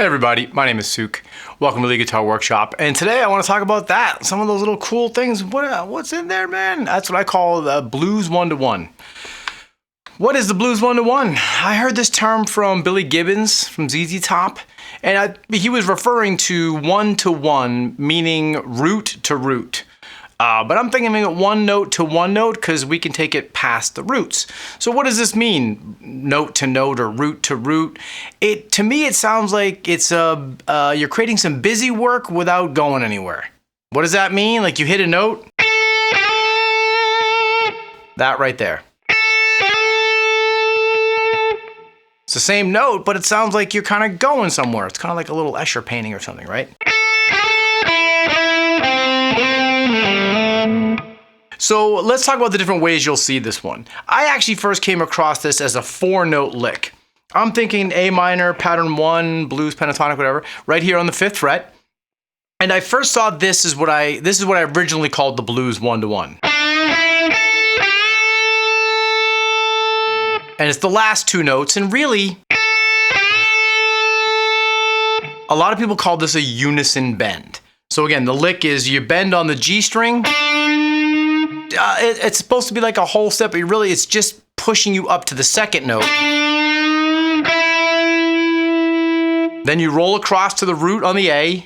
everybody, my name is Suke. Welcome to the Guitar Workshop, and today I want to talk about that. Some of those little cool things. What's in there, man? That's what I call the blues one-to-one. What is the blues one-to-one? I heard this term from Billy Gibbons from ZZ Top, and he was referring to one-to-one, meaning root to root. But I'm thinking of one note to one note because we can take it past the roots. So what does this mean? Note to note or root to root? To me, it sounds like it's you're creating some busy work without going anywhere. What does that mean? Like you hit a note? That right there. It's the same note, but it sounds like you're kind of going somewhere. It's kind of like a little Escher painting or something, right? So let's talk about the different ways you'll see this one. I actually first came across this as a 4-note lick. I'm thinking A minor, pattern 1, blues, pentatonic, whatever, right here on the 5th fret. And I first saw this is what I originally called the blues one-to-one. And it's the last 2 notes, and really, a lot of people call this a unison bend. So again, the lick is you bend on the G string. It's supposed to be like a whole step, but really it's just pushing you up to the 2nd note. Then you roll across to the root on the A.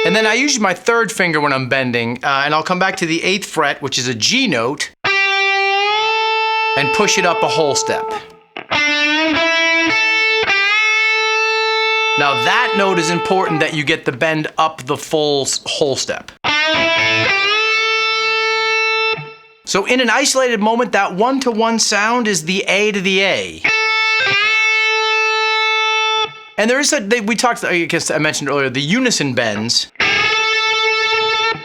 And then I use my 3rd finger when I'm bending, and I'll come back to the 8th fret, which is a G note, and push it up a whole step. Now that note is important that you get the bend up the full whole step. So in an isolated moment, that one-to-one sound is the A to the A. And there is we talked, I guess I mentioned earlier, the unison bends.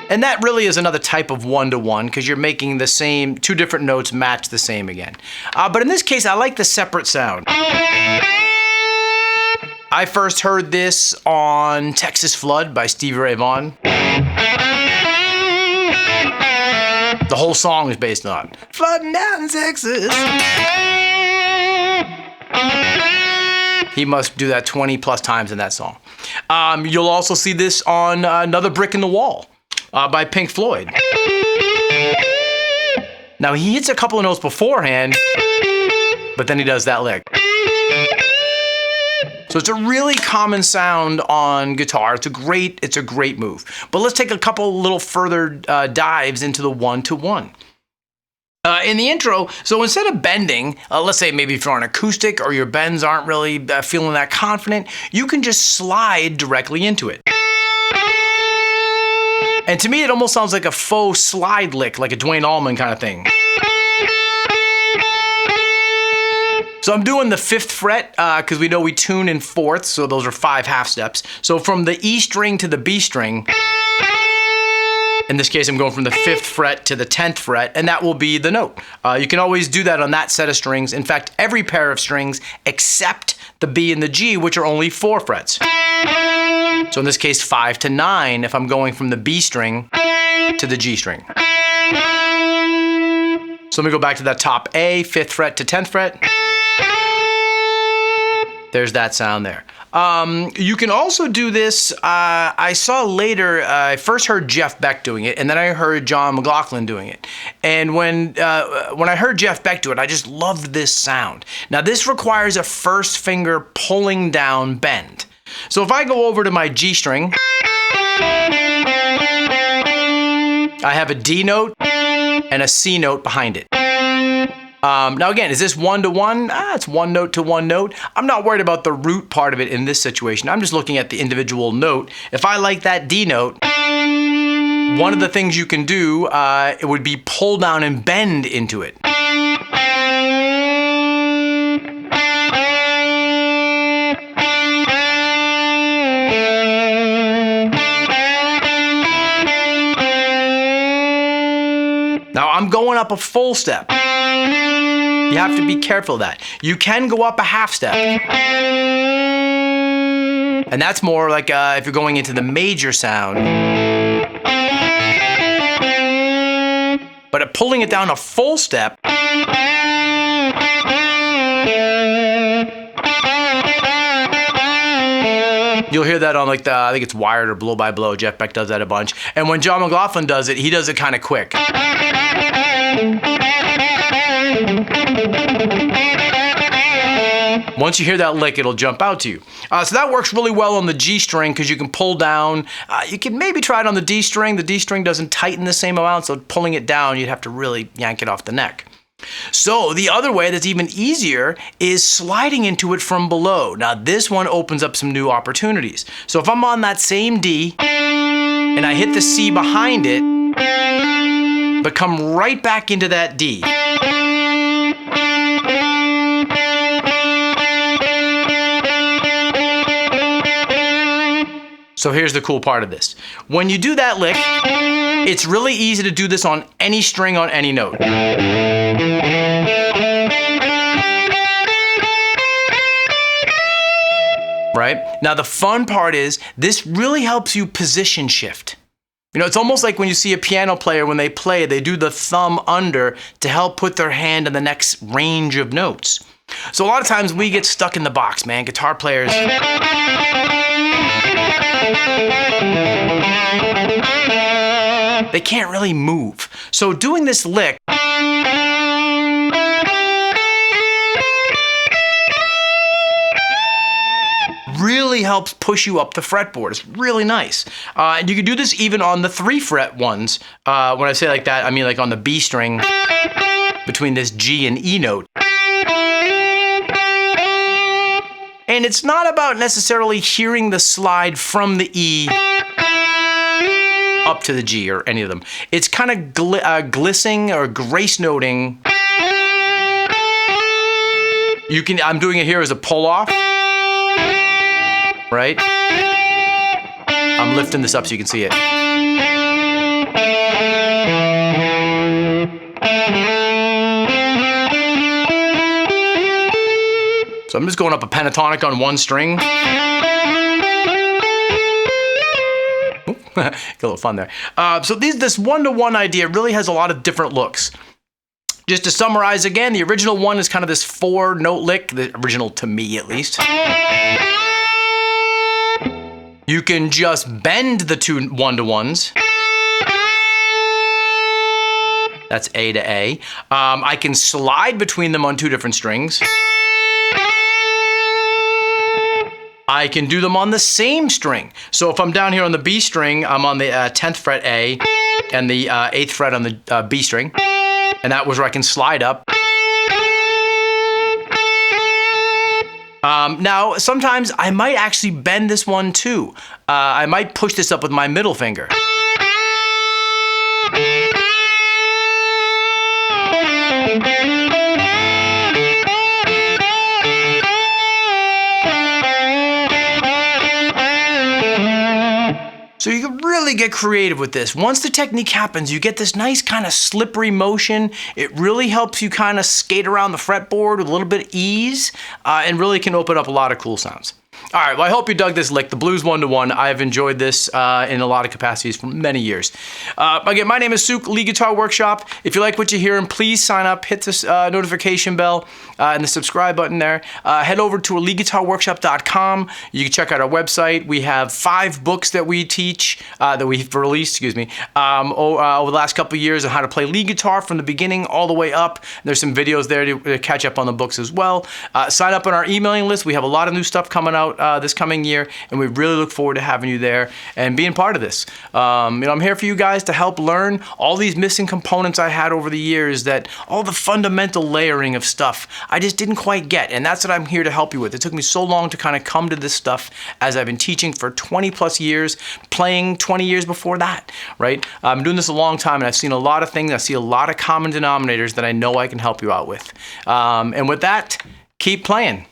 And that really is another type of one-to-one because you're making the same, 2 different notes match the same again. But in this case, I like the separate sound. I first heard this on Texas Flood by Stevie Ray Vaughan. The whole song is based on flooding down in Texas. He must do that 20 plus times in that song. You'll also see this on Another Brick in the Wall by Pink Floyd. Now he hits a couple of notes beforehand, but then he does that lick. So it's a really common sound on guitar. It's a great move. But let's take a couple little further dives into the one-to-one. In the intro, so instead of bending, let's say maybe if you're on acoustic or your bends aren't really feeling that confident, you can just slide directly into it. And to me, it almost sounds like a faux slide lick, like a Duane Allman kind of thing. So I'm doing the 5th fret because we know we tune in 4ths, so those are 5 half steps. So from the E string to the B string, in this case I'm going from the 5th fret to the 10th fret, and that will be the note. You can always do that on that set of strings. In fact, every pair of strings except the B and the G, which are only 4 frets. So in this case 5 to 9 if I'm going from the B string to the G string. So let me go back to that top A, 5th fret to 10th fret. There's that sound there. You can also do this, I saw later, I first heard Jeff Beck doing it, and then I heard John McLaughlin doing it. And when I heard Jeff Beck do it, I just loved this sound. Now this requires a 1st finger pulling down bend. So if I go over to my G string, I have a D note and a C note behind it. Now again, is this one-to-one? It's one note to one note. I'm not worried about the root part of it in this situation. I'm just looking at the individual note. If I like that D note, one of the things you can do, it would be pull down and bend into it. Now I'm going up a full step. You have to be careful of that. You can go up a half step. And that's more like if you're going into the major sound. But pulling it down a full step You'll hear that on like I think it's Wired or Blow by Blow. Jeff Beck does that a bunch. And when John McLaughlin does it, he does it kind of quick. Once you hear that lick, it'll jump out to you. So that works really well on the G string because you can pull down. You can maybe try it on the D string. The D string doesn't tighten the same amount, so pulling it down, you'd have to really yank it off the neck. So the other way that's even easier is sliding into it from below. Now this one opens up some new opportunities. So if I'm on that same D and I hit the C behind it, but come right back into that D. So here's the cool part of this. When you do that lick, it's really easy to do this on any string on any note. Right? Now the fun part is this really helps you position shift. You know, it's almost like when you see a piano player, when they play, they do the thumb under to help put their hand in the next range of notes. So a lot of times we get stuck in the box, man. Guitar players. They can't really move. So doing this lick really helps push you up the fretboard. It's really nice. And you can do this even on the 3-fret ones. When I say like that, I mean like on the B string between this G and E note. And it's not about necessarily hearing the slide from the E up to the G or any of them. It's kind of glissing or grace noting. I'm doing it here as a pull off, right? I'm lifting this up so you can see it. So I'm just going up a pentatonic on one string. Get a little fun there. So this one-to-one idea really has a lot of different looks. Just to summarize again, the original one is kind of this 4-note lick, the original to me at least. You can just bend the two one-to-ones. That's A to A. I can slide between them on 2 different strings. I can do them on the same string. So if I'm down here on the B string, I'm on the 10th fret A and the 8th fret on the B string. And that was where I can slide up. Now, sometimes I might actually bend this one too. I might push this up with my middle finger. So you can really get creative with this. Once the technique happens, you get this nice kind of slippery motion. It really helps you kind of skate around the fretboard with a little bit of ease and really can open up a lot of cool sounds. All right, well, I hope you dug this lick, the Blues 1-to-1. I've enjoyed this in a lot of capacities for many years. Again, my name is Suke, Lead Guitar Workshop. If you like what you're hearing, please sign up, hit this notification bell and the subscribe button there. Head over to leadguitarworkshop.com. You can check out our website. We have 5 books that we teach, that we've released, over the last couple of years on how to play lead guitar from the beginning all the way up. There's some videos there to catch up on the books as well. Sign up on our emailing list. We have a lot of new stuff coming out this coming year, and we really look forward to having you there and being part of this. I'm here for you guys to help learn all these missing components I had over the years, that all the fundamental layering of stuff I just didn't quite get, and that's what I'm here to help you with. It took me so long to kind of come to this stuff as I've been teaching for 20 plus years, playing 20 years before that, right? I've been doing this a long time, and I've seen a lot of things. I see a lot of common denominators that I know I can help you out with. And with that, keep playing.